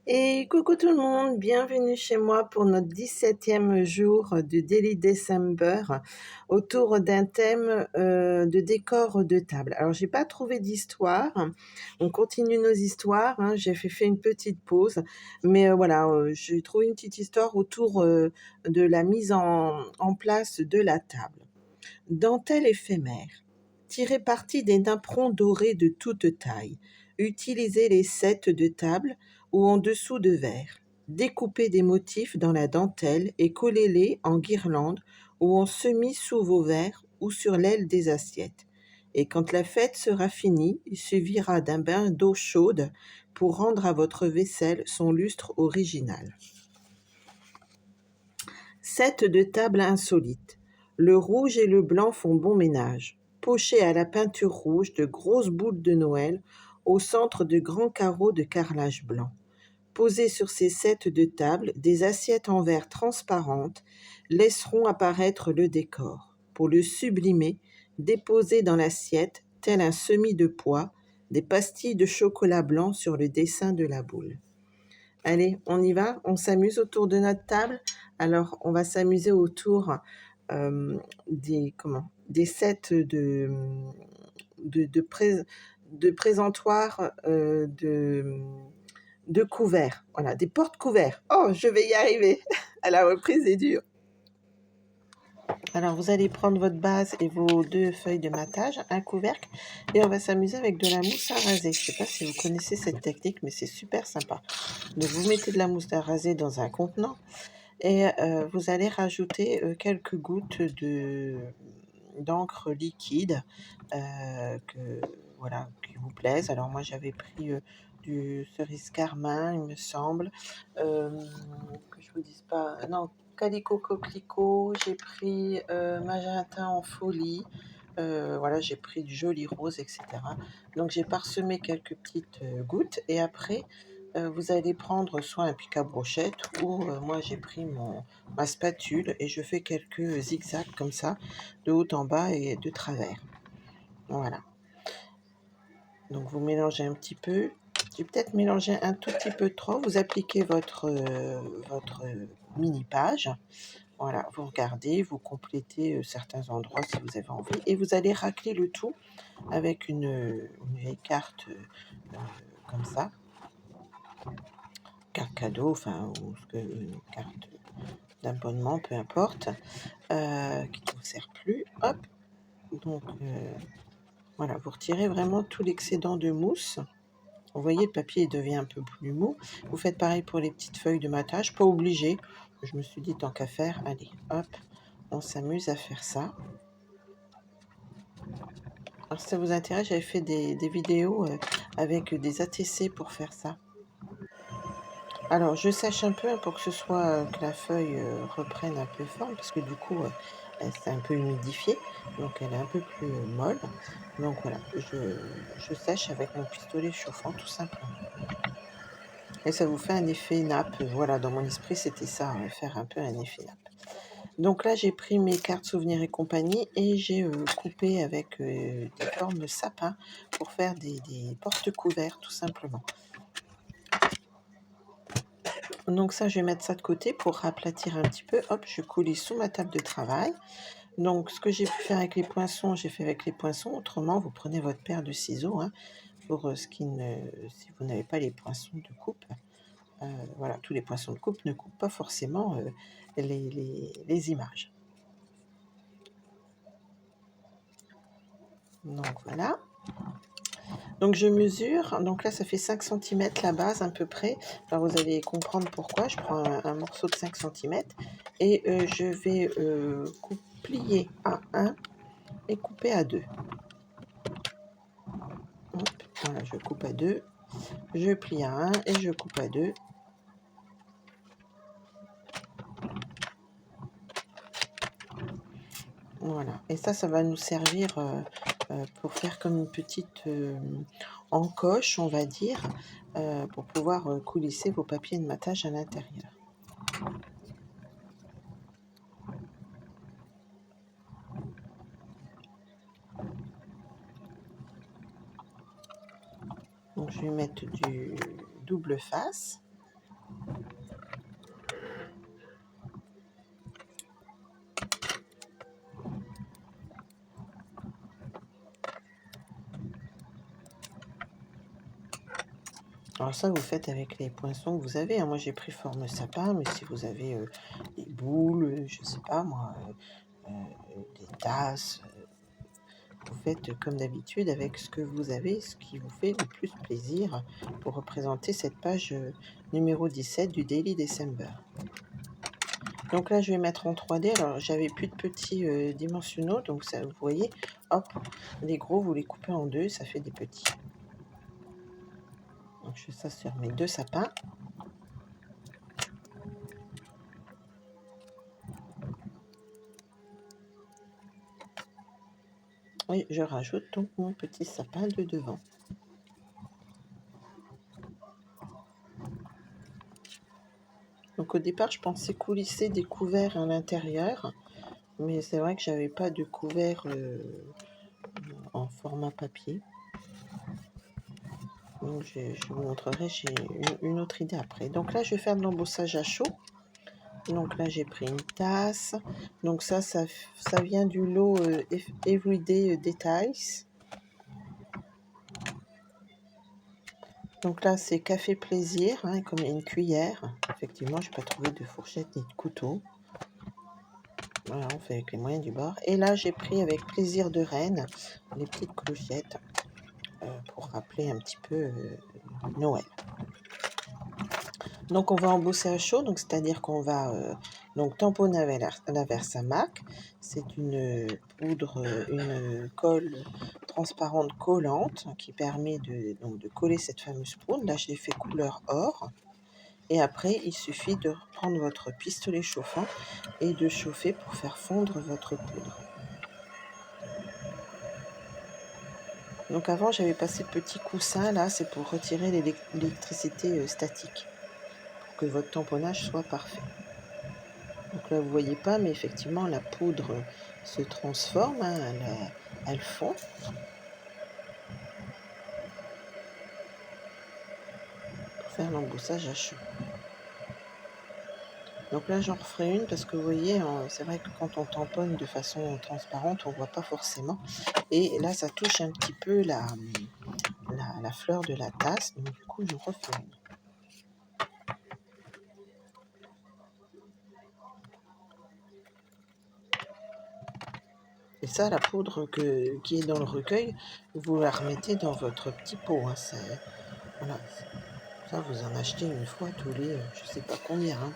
Et coucou tout le monde, bienvenue chez moi pour notre 17e jour du Daily December autour d'un thème de décor de table. Alors j'ai pas trouvé d'histoire, on continue nos histoires, hein, j'ai fait une petite pause, mais voilà, j'ai trouvé une petite histoire autour de la mise en place de la table. Dentelle éphémère. Tirez parti des napperons dorés de toute taille. Utilisez les sets de table ou en dessous de verre. Découpez des motifs dans la dentelle et collez-les en guirlande ou en semis sous vos verres ou sur l'aile des assiettes. Et quand la fête sera finie, il suffira d'un bain d'eau chaude pour rendre à votre vaisselle son lustre original. Set de table insolite. Le rouge et le blanc font bon ménage. Pochés à la peinture rouge de grosses boules de Noël au centre de grands carreaux de carrelage blanc. Posées sur ces sets de table, des assiettes en verre transparentes laisseront apparaître le décor. Pour le sublimer, déposez dans l'assiette, tel un semis de pois, des pastilles de chocolat blanc sur le dessin de la boule. Allez, on y va, on s'amuse autour de notre table. Alors, on va s'amuser autour des sets de, de, pré- de présentoirs de couverts. Voilà, des porte-couverts. Oh, je vais y arriver. À la reprise est dure. Alors, vous allez prendre votre base et vos 2 feuilles de matage, un couvercle, et on va s'amuser avec de la mousse à raser. Je ne sais pas si vous connaissez cette technique, mais c'est super sympa. Donc, vous mettez de la mousse à raser dans un contenant et vous allez rajouter quelques gouttes d'encre liquide qui vous plaisent. Alors, moi, j'avais pris du cerise carmin, il me semble. Que je vous dise pas. Non, Calico Coquelicot, j'ai pris magenta en folie. Voilà, j'ai pris du joli rose, etc. Donc j'ai parsemé quelques petites gouttes et après vous allez prendre soit un pic à brochette ou moi j'ai pris ma spatule et je fais quelques zigzags comme ça, de haut en bas et de travers. Voilà. Donc vous mélangez un petit peu. J'ai peut-être mélangé un tout petit peu trop. Vous appliquez votre mini-page. Voilà, vous regardez, vous complétez certains endroits si vous avez envie. Et vous allez racler le tout avec une vieille carte comme ça. Carte cadeau, enfin, une carte d'abonnement, peu importe, qui ne vous sert plus. Hop, donc voilà, vous retirez vraiment tout l'excédent de mousse. Vous voyez, le papier devient un peu plus mou. Vous faites pareil pour les petites feuilles de matage, pas obligé. Je me suis dit, tant qu'à faire, allez, hop, on s'amuse à faire ça. Alors, si ça vous intéresse, j'avais fait des vidéos avec des ATC pour faire ça. Alors, je sèche un peu pour que ce soit que la feuille reprenne un peu forme, parce que du coup, elle s'est un peu humidifiée, donc elle est un peu plus molle. Donc voilà, je sèche avec mon pistolet chauffant, tout simplement. Et ça vous fait un effet nappe. Voilà, dans mon esprit, c'était ça, faire un peu un effet nappe. Donc là, j'ai pris mes cartes souvenirs et compagnie et j'ai coupé avec des formes sapin pour faire des porte-couverts, tout simplement. Donc ça, je vais mettre ça de côté pour aplatir un petit peu. Hop, je coulais sous ma table de travail. Donc, ce que j'ai pu faire avec les poinçons, j'ai fait avec les poinçons. Autrement, vous prenez votre paire de ciseaux pour si vous n'avez pas les poinçons de coupe. Voilà, tous les poinçons de coupe ne coupent pas forcément les images. Donc voilà. Donc je mesure, donc là ça fait 5 cm la base à peu près. Alors vous allez comprendre pourquoi. Je prends un morceau de 5 cm et je vais plier à 1 et couper à 2. Hop, voilà, je coupe à 2, je plie à 1 et je coupe à 2. Voilà, et ça va nous servir pour faire comme une petite encoche, on va dire, pour pouvoir coulisser vos papiers de matage à l'intérieur. Donc je vais mettre du double face. Alors ça, vous faites avec les poinçons que vous avez, hein. Moi, j'ai pris forme sapin, mais si vous avez des boules, je sais pas moi, des tasses, vous faites comme d'habitude avec ce que vous avez, ce qui vous fait le plus plaisir pour représenter cette page numéro 17 du Daily December. Donc là, je vais mettre en 3D. Alors, j'avais plus de petits dimensionnaux, donc ça, vous voyez, hop, les gros, vous les coupez en deux, ça fait des petits. Donc, je fais ça sur mes 2 sapins. Et je rajoute donc mon petit sapin de devant. Donc au départ, je pensais coulisser des couverts à l'intérieur, mais c'est vrai que j'avais pas de couvert en format papier. Donc je vous montrerai, j'ai une autre idée après. Donc là, je vais faire de l'embossage à chaud. Donc là, j'ai pris une tasse. Donc ça vient du lot Everyday Details. Donc là, c'est café plaisir, hein, comme une cuillère. Effectivement, je n'ai pas trouvé de fourchette ni de couteau. Voilà, on fait avec les moyens du bord. Et là, j'ai pris avec plaisir de reine les petites clochettes pour rappeler un petit peu Noël. Donc, on va embosser à chaud, donc c'est-à-dire qu'on va donc tamponner avec la Versamac. C'est une poudre, une colle transparente collante qui permet de coller cette fameuse poudre. Là, je l'ai fait couleur or. Et après, il suffit de reprendre votre pistolet chauffant et de chauffer pour faire fondre votre poudre. Donc avant, j'avais passé le petit coussin, là, c'est pour retirer l'électricité statique, pour que votre tamponnage soit parfait. Donc là, vous voyez pas, mais effectivement, la poudre se transforme, hein, elle fond. Pour faire l'embossage à chaud. Donc là, j'en referai une parce que vous voyez, c'est vrai que quand on tamponne de façon transparente, on voit pas forcément. Et là, ça touche un petit peu la fleur de la tasse. Donc du coup, je refais une. Et ça, la poudre qui est dans le recueil, vous la remettez dans votre petit pot. Hein, voilà. Ça, vous en achetez une fois tous les, je sais pas combien. Hein.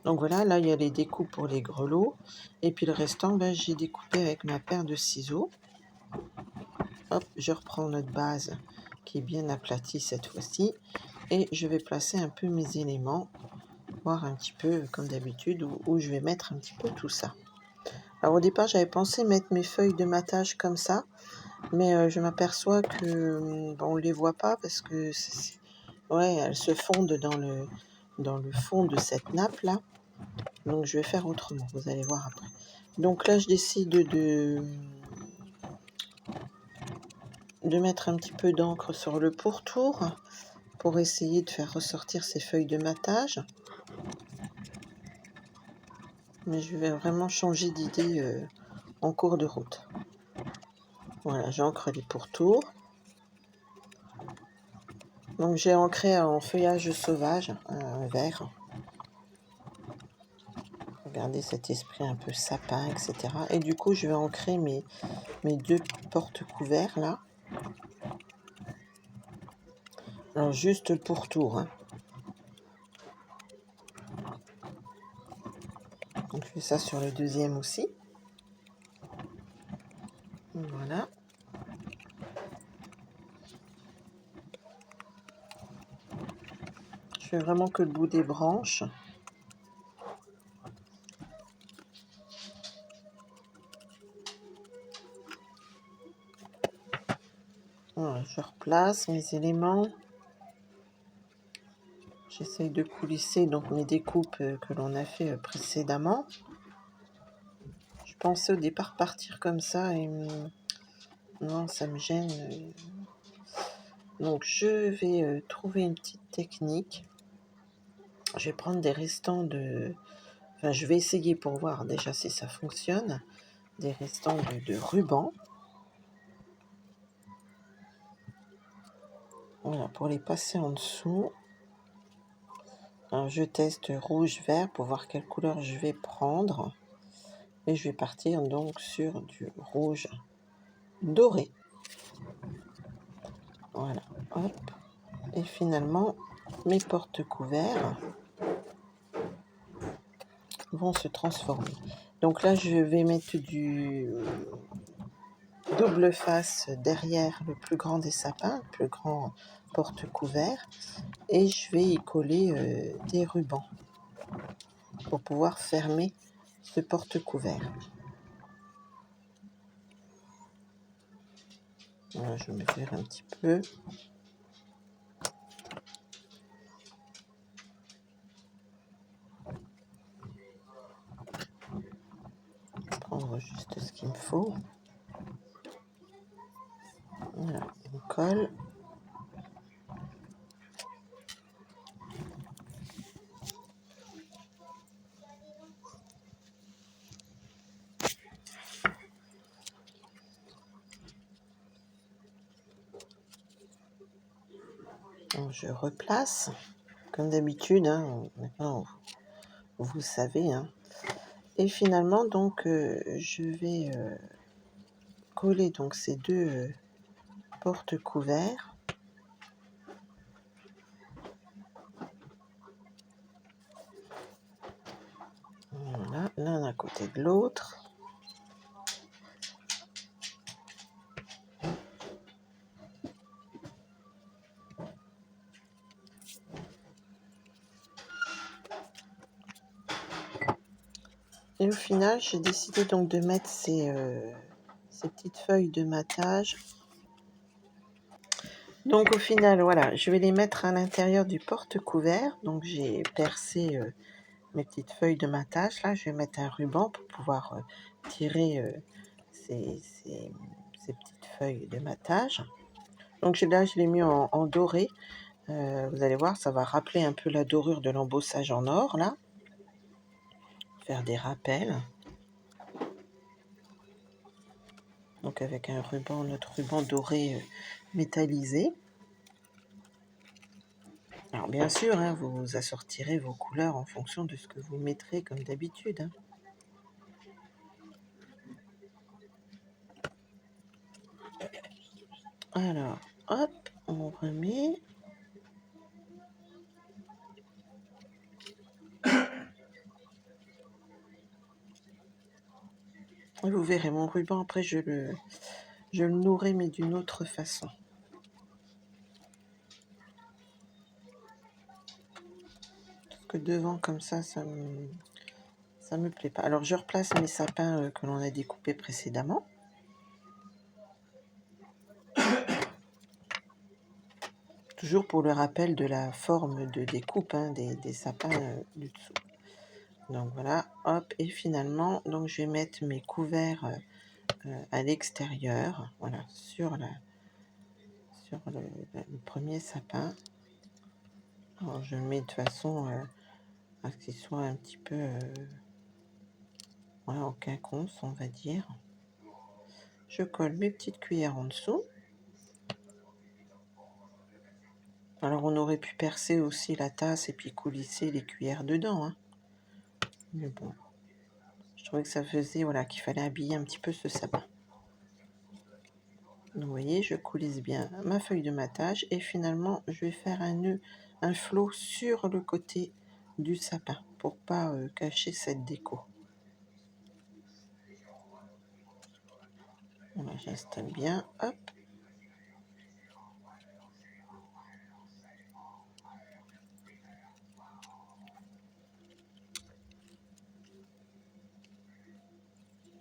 Donc voilà, là, il y a les découpes pour les grelots. Et puis le restant, ben, j'ai découpé avec ma paire de ciseaux. Hop, je reprends notre base qui est bien aplatie cette fois-ci. Et je vais placer un peu mes éléments, voir un petit peu comme d'habitude où je vais mettre un petit peu tout ça. Alors au départ, j'avais pensé mettre mes feuilles de matage comme ça, mais je m'aperçois que on les voit pas parce que ouais, elles se fondent dans le fond de cette nappe là. Donc je vais faire autrement, vous allez voir après. Donc là, je décide de mettre un petit peu d'encre sur le pourtour pour essayer de faire ressortir ces feuilles de matage. Mais je vais vraiment changer d'idée en cours de route. Voilà, j'ancre les pourtours. Donc j'ai ancré en feuillage sauvage, un vert. Regardez cet esprit un peu sapin, etc. Et du coup, je vais ancrer mes 2 porte-couverts là. Alors juste le pourtour. Hein. Donc je fais ça sur le deuxième aussi. Voilà. Je fais vraiment que le bout des branches. Voilà, je replace mes éléments. J'essaye de coulisser donc mes découpes que l'on a fait précédemment. Je pensais au départ partir comme ça et non, ça me gêne. Donc je vais trouver une petite technique. Je vais prendre des restants de... Enfin, je vais essayer pour voir déjà si ça fonctionne. Des restants de ruban. Voilà, pour les passer en dessous. Alors, je teste rouge-vert pour voir quelle couleur je vais prendre. Et je vais partir donc sur du rouge doré. Voilà, hop. Et finalement, mes porte-couverts vont se transformer. Donc là, je vais mettre du double face derrière le plus grand des sapins, le plus grand porte-couvert. Et je vais y coller des rubans pour pouvoir fermer ce porte-couvert. Voilà, je vais faire un petit peu. Prendre juste ce qu'il me faut. Voilà, on colle. Donc, je replace, comme d'habitude, hein, maintenant vous savez. Hein. Et finalement, donc, je vais coller donc ces deux porte-couverts. Voilà, l'un à côté de l'autre. Et au final, j'ai décidé donc de mettre ces petites feuilles de matage. Donc au final, voilà, je vais les mettre à l'intérieur du porte-couvert. Donc j'ai percé mes petites feuilles de matage. Là, je vais mettre un ruban pour pouvoir tirer ces petites feuilles de matage. Donc là, je l'ai mis en doré. Vous allez voir, ça va rappeler un peu la dorure de l'embossage en or, là. Faire des rappels. Donc avec un ruban, notre ruban doré métallisé. Alors bien sûr, hein, vous assortirez vos couleurs en fonction de ce que vous mettrez comme d'habitude. Hein. Alors, hop, on remet. Et vous verrez, mon ruban, après, je le nourris, mais d'une autre façon. Parce que devant, comme ça me plaît pas. Alors, je replace mes sapins que l'on a découpés précédemment. Toujours pour le rappel de la forme de découpe hein, des sapins du dessous. Donc voilà, hop, et finalement, donc je vais mettre mes couverts à l'extérieur, voilà, sur le premier sapin. Alors je le mets de façon à ce qu'il soit un petit peu voilà, en quinconce, on va dire. Je colle mes petites cuillères en dessous. Alors on aurait pu percer aussi la tasse et puis coulisser les cuillères dedans. Hein. Mais bon, je trouvais que ça faisait, voilà, qu'il fallait habiller un petit peu ce sapin. Donc, vous voyez, je coulisse bien ma feuille de matage et finalement, je vais faire un nœud, un flot sur le côté du sapin pour pas cacher cette déco. Voilà, j'installe bien, hop.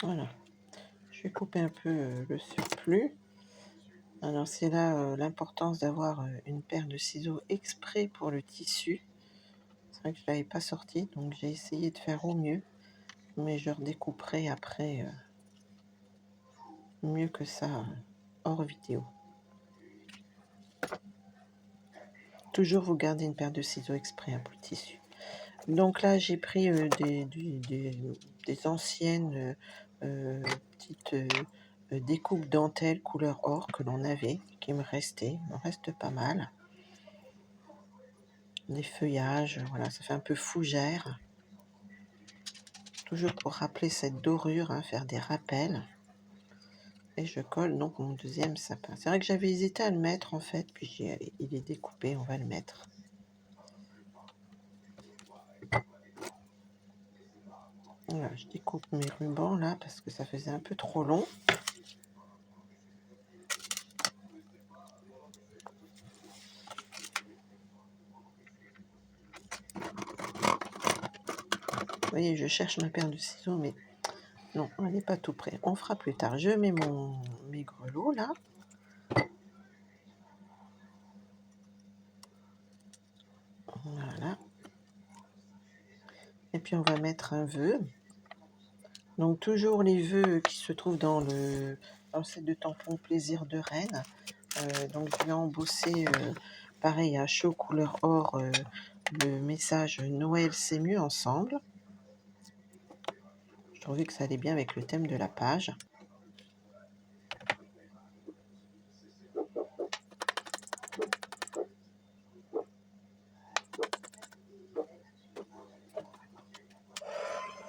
Voilà, je vais couper un peu le surplus. Alors c'est là l'importance d'avoir une paire de ciseaux exprès pour le tissu. C'est vrai que je ne l'avais pas sorti, donc j'ai essayé de faire au mieux, mais je redécouperai après mieux que ça hors vidéo. Toujours vous gardez une paire de ciseaux exprès pour le tissu. Donc là, j'ai pris des anciennes petites découpes dentelle couleur or que l'on avait, qui me restaient. Il me reste pas mal. Des feuillages, voilà, ça fait un peu fougère. Toujours pour rappeler cette dorure, hein, faire des rappels. Et je colle donc mon deuxième sapin. C'est vrai que j'avais hésité à le mettre en fait, puis j'ai dit, allez, il est découpé, on va le mettre. Voilà, je découpe mes rubans là parce que ça faisait un peu trop long. Vous voyez, je cherche ma paire de ciseaux, mais non, elle n'est pas tout près. On fera plus tard. Je mets mes grelots là. Voilà. Et puis on va mettre un vœu. Donc toujours les vœux qui se trouvent dans le set de tampons Plaisir de Rennes. Donc je vais embosser pareil à chaud couleur or le message Noël c'est mieux ensemble. Je trouvais que ça allait bien avec le thème de la page.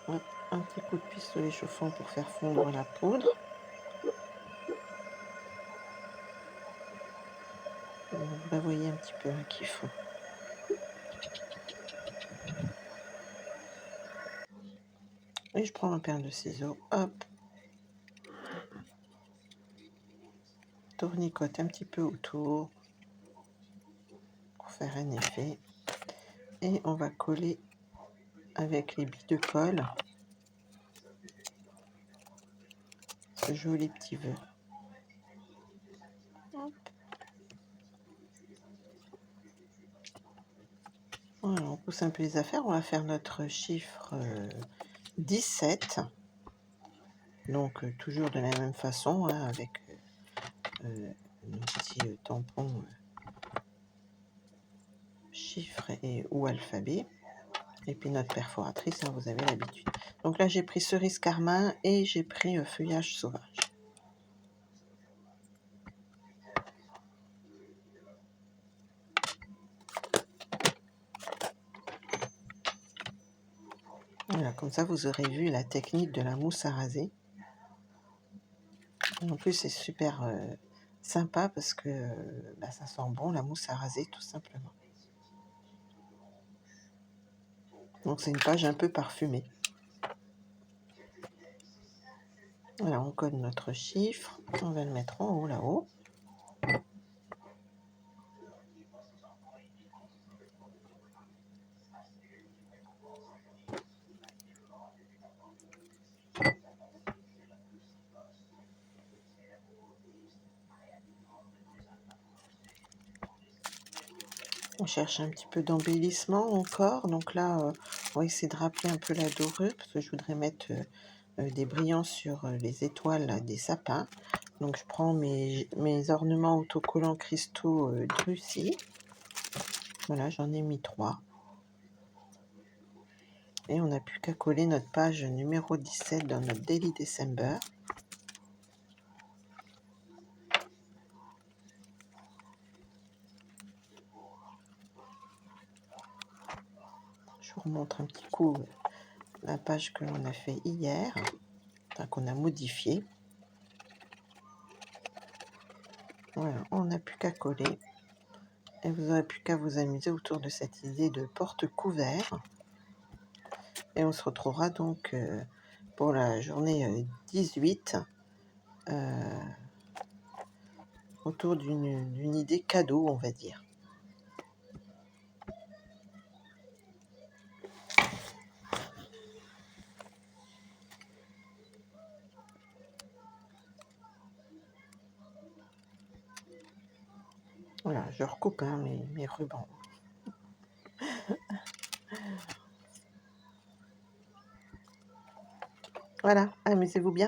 Hop, un petit coup de pistolet chauffant pour faire fondre la poudre. Vous la voyez un petit peu hein, qu'il faut. Et je prends un paire de ciseaux, hop, tournicote un petit peu autour pour faire un effet. Et on va coller avec les billes de colle ce joli petit vœu. Voilà, on pousse un peu les affaires, on va faire notre chiffre 17. Donc toujours de la même façon, hein, avec nos petits tampons chiffres et ou alphabet. Et puis notre perforatrice, hein, vous avez l'habitude. Donc là j'ai pris cerise carmin et j'ai pris feuillage sauvage. Voilà, comme ça vous aurez vu la technique de la mousse à raser. En plus c'est super sympa parce que ça sent bon la mousse à raser tout simplement. Donc c'est une page un peu parfumée. Voilà, on code notre chiffre, on va le mettre en haut là-haut. On cherche un petit peu d'embellissement encore, donc là on va essayer de rappeler un peu la dorure parce que je voudrais mettre des brillants sur les étoiles là, des sapins. Donc je prends mes ornements autocollants cristaux Drucy. Voilà, j'en ai mis 3. Et on n'a plus qu'à coller notre page numéro 17 dans notre Daily December. Je vous remontre un petit coup la page que l'on a fait hier, enfin, qu'on a modifiée. Voilà, on n'a plus qu'à coller. Et vous n'aurez plus qu'à vous amuser autour de cette idée de porte-couvert. Et on se retrouvera donc pour la journée 18 autour d'une idée cadeau, on va dire. Voilà, je recoupe hein, mes rubans. Voilà, amusez-vous bien.